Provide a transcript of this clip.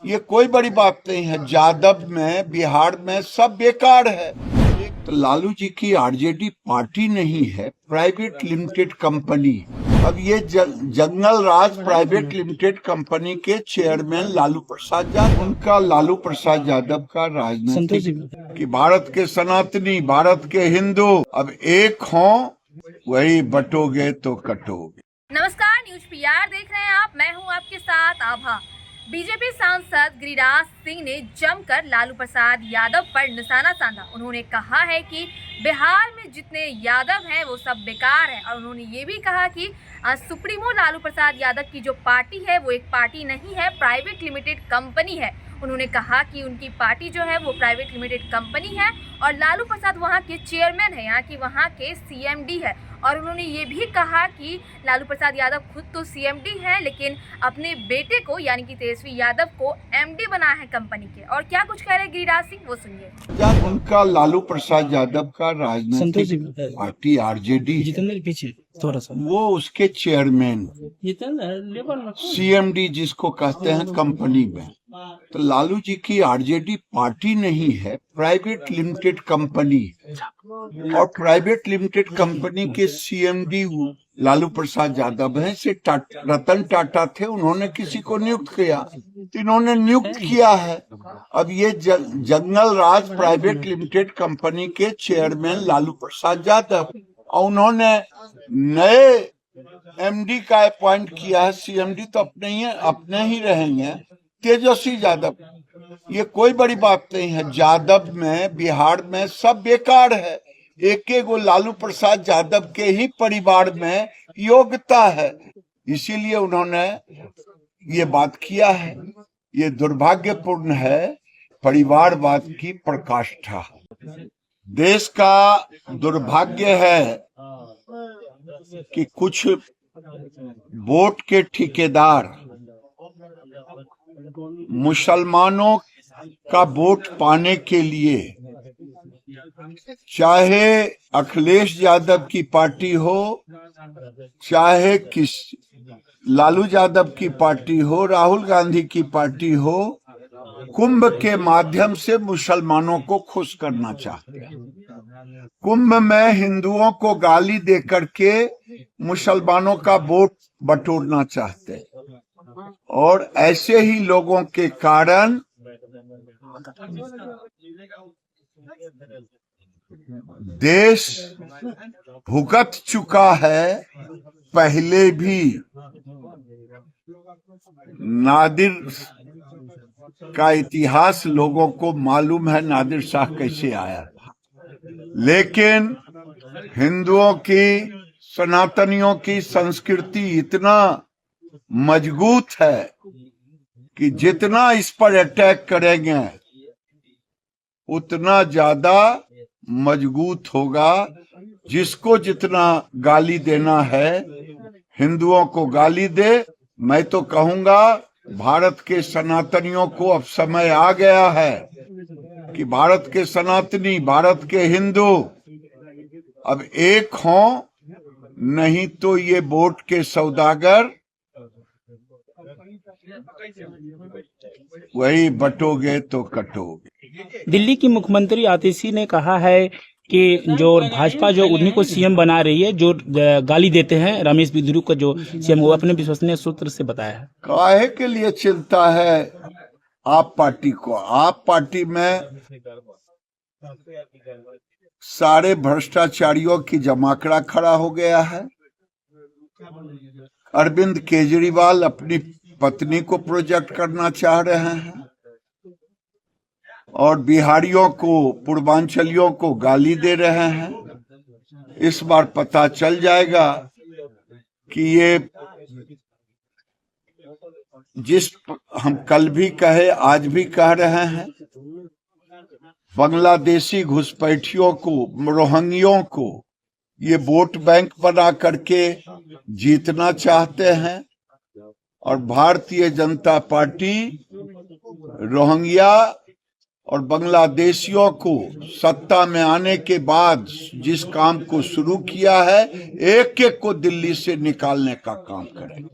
ये कोई बड़ी बात नहीं है। जादव में, बिहार में सब बेकार है। तो लालू जी की आरजेडी पार्टी नहीं है, प्राइवेट लिमिटेड कंपनी। अब ये जंगल राज प्राइवेट लिमिटेड कंपनी के चेयरमैन लालू प्रसाद यादव, उनका लालू प्रसाद यादव का राजनीतिक कि भारत के सनातनी, भारत के हिंदू अब एक हों, वही बटोगे तो कटोगे। नमस्कार, न्यूज पीआर देख रहे हैं आप। मैं हूं आपके साथ आभा। बीजेपी सांसद गिरिराज सिंह ने जमकर लालू प्रसाद यादव पर निशाना साधा। उन्होंने कहा है कि बिहार में जितने यादव हैं वो सब बेकार हैं, और उन्होंने ये भी कहा कि सुप्रीमो लालू प्रसाद यादव की जो पार्टी है वो एक पार्टी नहीं है, प्राइवेट लिमिटेड कंपनी है। उन्होंने कहा कि उनकी पार्टी जो है वो प्राइवेट लिमिटेड कंपनी है और लालू प्रसाद वहाँ के चेयरमैन है, यहाँ की वहाँ के सीएमडी है। और उन्होंने ये भी कहा कि लालू प्रसाद यादव खुद तो सीएमडी हैं, लेकिन अपने बेटे को यानी कि तेजस्वी यादव को एमडी बनाया है कंपनी के। और क्या कुछ कह रहे गिरिराज सिंह, वो सुनिए। उनका लालू प्रसाद यादव का राजनीतिक पार्टी आरजेडी जितेंद्र पीछे थोड़ा सा, वो उसके चेयरमैन सीएमडी जिसको कहते हैं कंपनी में। तो लालू जी की आरजेडी पार्टी नहीं है, प्राइवेट लिमिटेड कंपनी है। और प्राइवेट लिमिटेड कंपनी के सीएमडी लालू प्रसाद यादव हैं। से रतन टाटा थे, उन्होंने किसी को नियुक्त किया, तो इन्होंने नियुक्त किया है। अब ये जंगल राज प्राइवेट लिमिटेड कंपनी के चेयरमैन लालू प्रसाद यादव, और उन्होंने नए एमडी का अपॉइंट किया है। सीएमडी तो अपने ही रहेंगे, तेजस्वी यादव। ये कोई बड़ी बात नहीं है। जादव में, बिहार में सब बेकार है। एक गो लालू प्रसाद यादव के ही परिवार में योग्यता है, इसीलिए उन्होंने ये बात किया है। ये दुर्भाग्यपूर्ण है, परिवारवाद की पराकाष्ठा। देश का दुर्भाग्य है कि कुछ वोट के ठेकेदार मुसलमानों का वोट पाने के लिए, चाहे अखिलेश यादव की पार्टी हो, चाहे लालू यादव की पार्टी हो, राहुल गांधी की पार्टी हो, कुंभ के माध्यम से मुसलमानों को खुश करना चाहते हैं। कुंभ में हिंदुओं को गाली दे करके मुसलमानों का वोट बटोरना चाहते हैं। और ऐसे ही लोगों के कारण देश भुगत चुका है। पहले भी नादिर का इतिहास लोगों को मालूम है, नादिर शाह कैसे आया था। लेकिन हिंदुओं की, सनातनियों की संस्कृति इतना मजबूत है कि जितना इस पर अटैक करेंगे उतना ज्यादा मजबूत होगा। जिसको जितना गाली देना है, हिंदुओं को गाली दे। मैं तो कहूंगा भारत के सनातनियों को अब समय आ गया है कि भारत के सनातनी, भारत के हिंदू अब एक हों, नहीं तो ये वोट के सौदागर वही बटोगे तो कटोगे। दिल्ली की मुख्यमंत्री आतिशी ने कहा है कि जो भाजपा जो उन्हीं को सीएम बना रही है, जो गाली देते हैं रमेश बिदरू को जो सीएम, वो अपने विश्वसनीय सूत्र से बताया है। काहे के लिए चिंता है आप पार्टी को? आप पार्टी में सारे भ्रष्टाचारियों की जमाकड़ा खड़ा हो गया है। अरविंद केजरीवाल अपनी पत्नी को प्रोजेक्ट करना चाह रहे हैं और बिहारियों को, पूर्वांचलियों को गाली दे रहे हैं। इस बार पता चल जाएगा कि ये जिस हम कल भी कहे, आज भी कह रहे हैं, बांग्लादेशी घुसपैठियों को, रोहिंग्यों को ये वोट बैंक बना करके जीतना चाहते हैं। और भारतीय जनता पार्टी रोहिंग्या और बांग्लादेशियों को सत्ता में आने के बाद जिस काम को शुरू किया है, एक एक को दिल्ली से निकालने का काम करेगी।